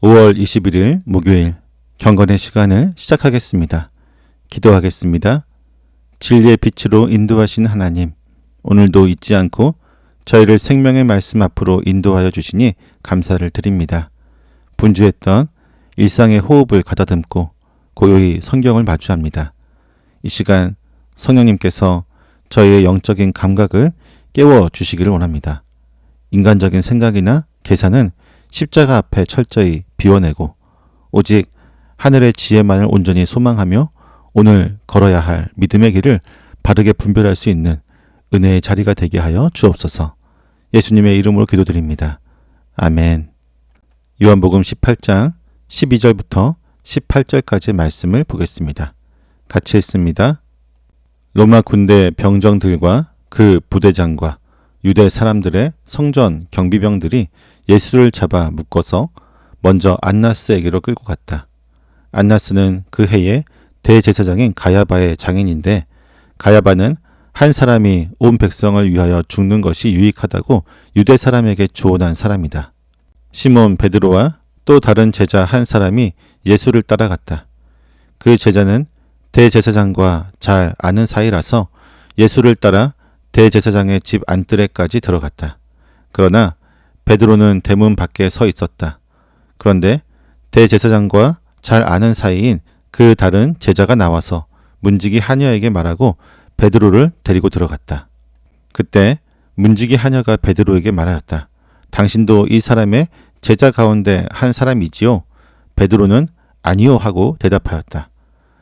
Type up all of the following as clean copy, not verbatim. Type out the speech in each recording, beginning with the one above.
5월 21일 목요일 경건의 시간을 시작하겠습니다. 기도하겠습니다. 진리의 빛으로 인도하신 하나님, 오늘도 잊지 않고 저희를 생명의 말씀 앞으로 인도하여 주시니 감사를 드립니다. 분주했던 일상의 호흡을 가다듬고 고요히 성경을 마주합니다. 이 시간 성령님께서 저희의 영적인 감각을 깨워 주시기를 원합니다. 인간적인 생각이나 계산은 십자가 앞에 철저히 비워내고 오직 하늘의 지혜만을 온전히 소망하며 오늘 걸어야 할 믿음의 길을 바르게 분별할 수 있는 은혜의 자리가 되게 하여 주옵소서. 예수님의 이름으로 기도드립니다. 아멘. 요한복음 18장 12절부터 18절까지의 말씀을 보겠습니다. 같이 읽습니다. 로마 군대 병정들과 그 부대장과 유대 사람들의 성전 경비병들이 예수를 잡아 묶어서 먼저 안나스에게로 끌고 갔다. 안나스는 그 해에 대제사장인 가야바의 장인인데 가야바는 한 사람이 온 백성을 위하여 죽는 것이 유익하다고 유대 사람에게 조언한 사람이다. 시몬 베드로와 또 다른 제자 한 사람이 예수를 따라갔다. 그 제자는 대제사장과 잘 아는 사이라서 예수를 따라 대제사장의 집 안뜰에까지 들어갔다. 그러나 베드로는 대문 밖에 서 있었다. 그런데 대제사장과 잘 아는 사이인 그 다른 제자가 나와서 문지기 하녀에게 말하고 베드로를 데리고 들어갔다. 그때 문지기 하녀가 베드로에게 말하였다. 당신도 이 사람의 제자 가운데 한 사람이지요? 베드로는 아니요 하고 대답하였다.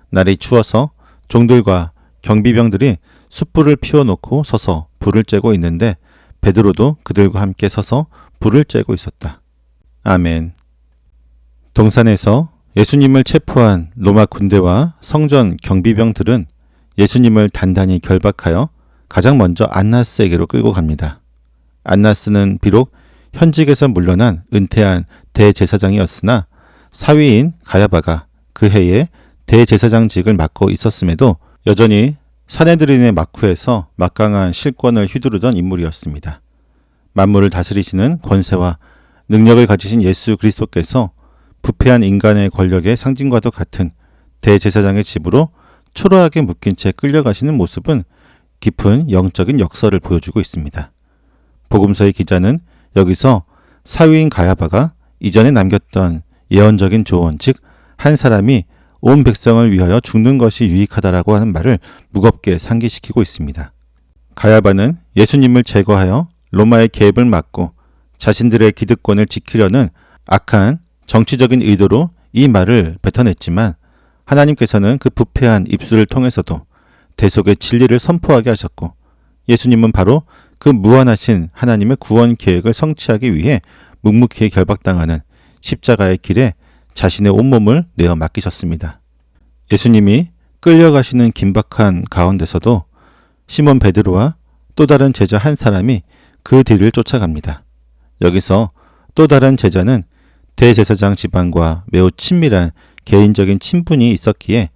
날이 추워서 종들과 경비병들이 숯불을 피워놓고 서서 불을 쬐고 있는데 베드로도 그들과 함께 서서 불을 쬐고 있었다. 아멘. 동산에서 예수님을 체포한 로마 군대와 성전 경비병들은 예수님을 단단히 결박하여 가장 먼저 안나스에게로 끌고 갑니다. 안나스는 비록 현직에서 물러난 은퇴한 대제사장이었으나 사위인 가야바가 그 해에 대제사장직을 맡고 있었음에도 여전히 사내들인의 막후에서 막강한 실권을 휘두르던 인물이었습니다. 만물을 다스리시는 권세와 능력을 가지신 예수 그리스도께서 부패한 인간의 권력의 상징과도 같은 대제사장의 집으로 초라하게 묶인 채 끌려가시는 모습은 깊은 영적인 역설을 보여주고 있습니다. 복음서의 기자는 여기서 사위인 가야바가 이전에 남겼던 예언적인 조언, 즉 한 사람이 온 백성을 위하여 죽는 것이 유익하다라고 하는 말을 무겁게 상기시키고 있습니다. 가야바는 예수님을 제거하여 로마의 개입을 막고 자신들의 기득권을 지키려는 악한 정치적인 의도로 이 말을 뱉어냈지만 하나님께서는 그 부패한 입술을 통해서도 대속의 진리를 선포하게 하셨고 예수님은 바로 그 무한하신 하나님의 구원 계획을 성취하기 위해 묵묵히 결박당하는 십자가의 길에 자신의 온몸을 내어 맡기셨습니다. 예수님이 끌려가시는 긴박한 가운데서도 시몬 베드로와 또 다른 제자 한 사람이 그 뒤를 쫓아갑니다. 여기서 또 다른 제자는 대제사장 집안과 매우 친밀한 개인적인 친분이 있었기에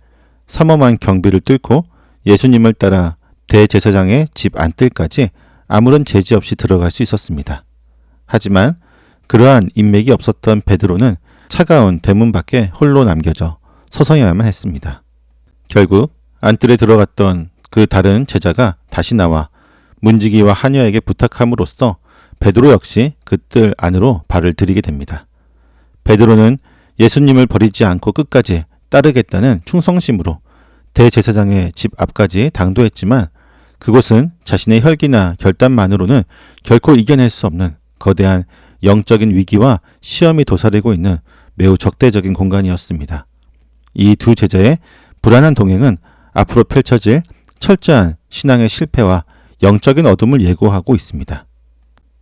삼엄한 경비를 뚫고 예수님을 따라 대제사장의 집 안뜰까지 아무런 제지 없이 들어갈 수 있었습니다. 하지만 그러한 인맥이 없었던 베드로는 차가운 대문 밖에 홀로 남겨져 서성여야만 했습니다. 결국 안뜰에 들어갔던 그 다른 제자가 다시 나와 문지기와 하녀에게 부탁함으로써 베드로 역시 그 뜰 안으로 발을 들이게 됩니다. 베드로는 예수님을 버리지 않고 끝까지 따르겠다는 충성심으로 대제사장의 집 앞까지 당도했지만 그곳은 자신의 혈기나 결단만으로는 결코 이겨낼 수 없는 거대한 영적인 위기와 시험이 도사리고 있는 매우 적대적인 공간이었습니다. 이 두 제자의 불안한 동행은 앞으로 펼쳐질 철저한 신앙의 실패와 영적인 어둠을 예고하고 있습니다.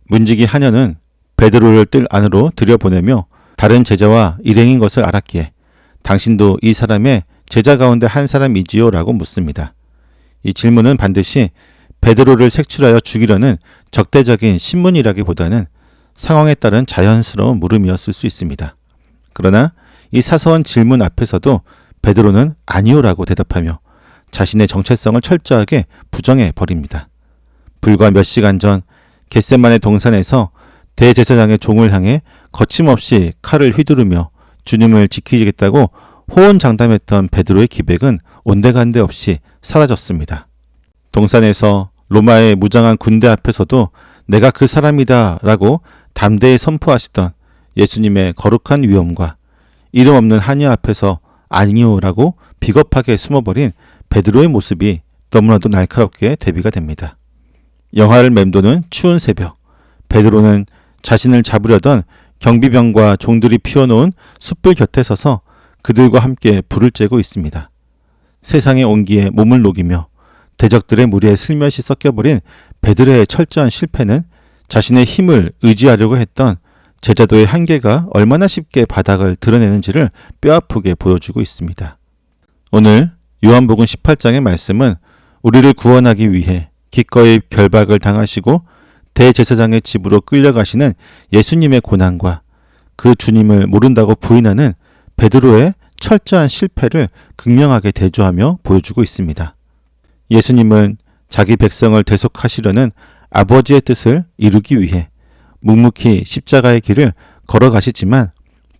문지기 하녀는 베드로를 뜰 안으로 들여보내며 다른 제자와 일행인 것을 알았기에 당신도 이 사람의 제자 가운데 한 사람이지요? 라고 묻습니다. 이 질문은 반드시 베드로를 색출하여 죽이려는 적대적인 신문이라기보다는 상황에 따른 자연스러운 물음이었을 수 있습니다. 그러나 이 사소한 질문 앞에서도 베드로는 아니요라고 대답하며 자신의 정체성을 철저하게 부정해 버립니다. 불과 몇 시간 전 겟세마네 동산에서 대제사장의 종을 향해 거침없이 칼을 휘두르며 주님을 지키겠다고 호언장담했던 베드로의 기백은 온데간데 없이 사라졌습니다. 동산에서 로마의 무장한 군대 앞에서도 내가 그 사람이다 라고 담대히 선포하시던 예수님의 거룩한 위엄과 이름 없는 하녀 앞에서 아니요 라고 비겁하게 숨어버린 베드로의 모습이 너무나도 날카롭게 대비가 됩니다. 영하를 맴도는 추운 새벽, 베드로는 자신을 잡으려던 경비병과 종들이 피워놓은 숯불 곁에 서서 그들과 함께 불을 쬐고 있습니다. 세상의 온기에 몸을 녹이며 대적들의 무리에 슬며시 섞여버린 베드로의 철저한 실패는 자신의 힘을 의지하려고 했던 제자도의 한계가 얼마나 쉽게 바닥을 드러내는지를 뼈아프게 보여주고 있습니다. 오늘 요한복음 18장의 말씀은 우리를 구원하기 위해 기꺼이 결박을 당하시고 대제사장의 집으로 끌려가시는 예수님의 고난과 그 주님을 모른다고 부인하는 베드로의 철저한 실패를 극명하게 대조하며 보여주고 있습니다. 예수님은 자기 백성을 대속하시려는 아버지의 뜻을 이루기 위해 묵묵히 십자가의 길을 걸어가시지만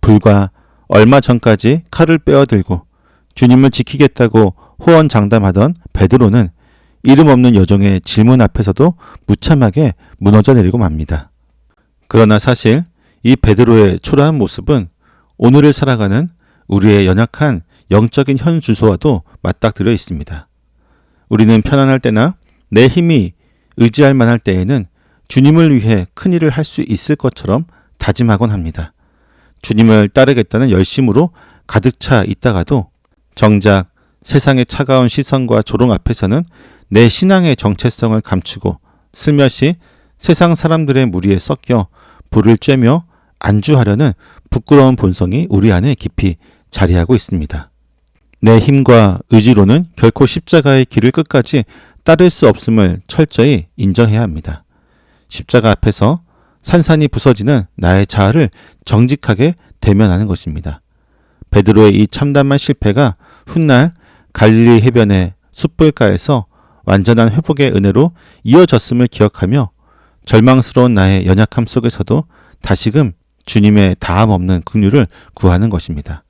불과 얼마 전까지 칼을 빼어들고 주님을 지키겠다고 호언장담하던 베드로는 이름 없는 여종의 질문 앞에서도 무참하게 무너져 내리고 맙니다. 그러나 사실 이 베드로의 초라한 모습은 오늘을 살아가는 우리의 연약한 영적인 현 주소와도 맞닥뜨려 있습니다. 우리는 편안할 때나 내 힘이 의지할 만할 때에는 주님을 위해 큰일을 할 수 있을 것처럼 다짐하곤 합니다. 주님을 따르겠다는 열심으로 가득 차 있다가도 정작 세상의 차가운 시선과 조롱 앞에서는 내 신앙의 정체성을 감추고 슬며시 세상 사람들의 무리에 섞여 불을 쬐며 안주하려는 부끄러운 본성이 우리 안에 깊이 자리하고 있습니다. 내 힘과 의지로는 결코 십자가의 길을 끝까지 따를 수 없음을 철저히 인정해야 합니다. 십자가 앞에서 산산이 부서지는 나의 자아를 정직하게 대면하는 것입니다. 베드로의 이 참담한 실패가 훗날 갈릴리 해변의 숯불가에서 완전한 회복의 은혜로 이어졌음을 기억하며 절망스러운 나의 연약함 속에서도 다시금 주님의 다함 없는 긍휼을 구하는 것입니다.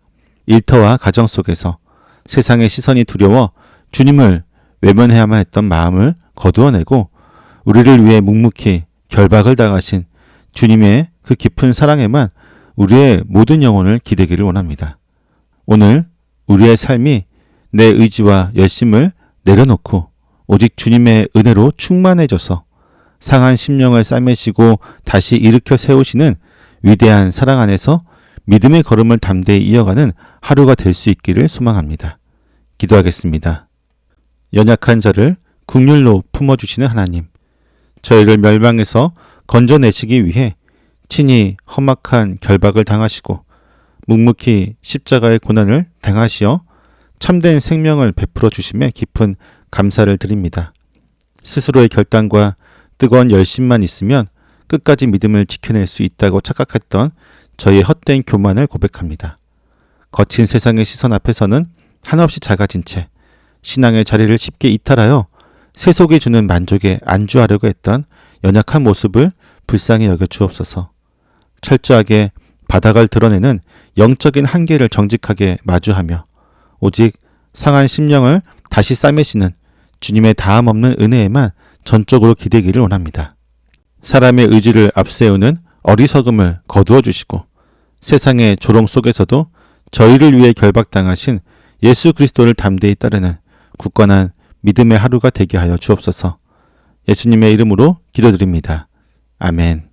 일터와 가정 속에서 세상의 시선이 두려워 주님을 외면해야만 했던 마음을 거두어내고 우리를 위해 묵묵히 결박을 당하신 주님의 그 깊은 사랑에만 우리의 모든 영혼을 기대기를 원합니다. 오늘 우리의 삶이 내 의지와 열심을 내려놓고 오직 주님의 은혜로 충만해져서 상한 심령을 싸매시고 다시 일으켜 세우시는 위대한 사랑 안에서 믿음의 걸음을 담대히 이어가는 하루가 될 수 있기를 소망합니다. 기도하겠습니다. 연약한 자를 긍휼로 품어주시는 하나님, 저희를 멸망에서 건져내시기 위해 친히 험악한 결박을 당하시고 묵묵히 십자가의 고난을 당하시어 참된 생명을 베풀어 주심에 깊은 감사를 드립니다. 스스로의 결단과 뜨거운 열심만 있으면 끝까지 믿음을 지켜낼 수 있다고 착각했던 저희의 헛된 교만을 고백합니다. 거친 세상의 시선 앞에서는 한없이 작아진 채 신앙의 자리를 쉽게 이탈하여 세속이 주는 만족에 안주하려고 했던 연약한 모습을 불쌍히 여겨 주옵소서. 철저하게 바닥을 드러내는 영적인 한계를 정직하게 마주하며 오직 상한 심령을 다시 싸매시는 주님의 다함 없는 은혜에만 전적으로 기대기를 원합니다. 사람의 의지를 앞세우는 어리석음을 거두어 주시고 세상의 조롱 속에서도 저희를 위해 결박당하신 예수 그리스도를 담대히 따르는 굳건한 믿음의 하루가 되게 하여 주옵소서. 예수님의 이름으로 기도드립니다. 아멘.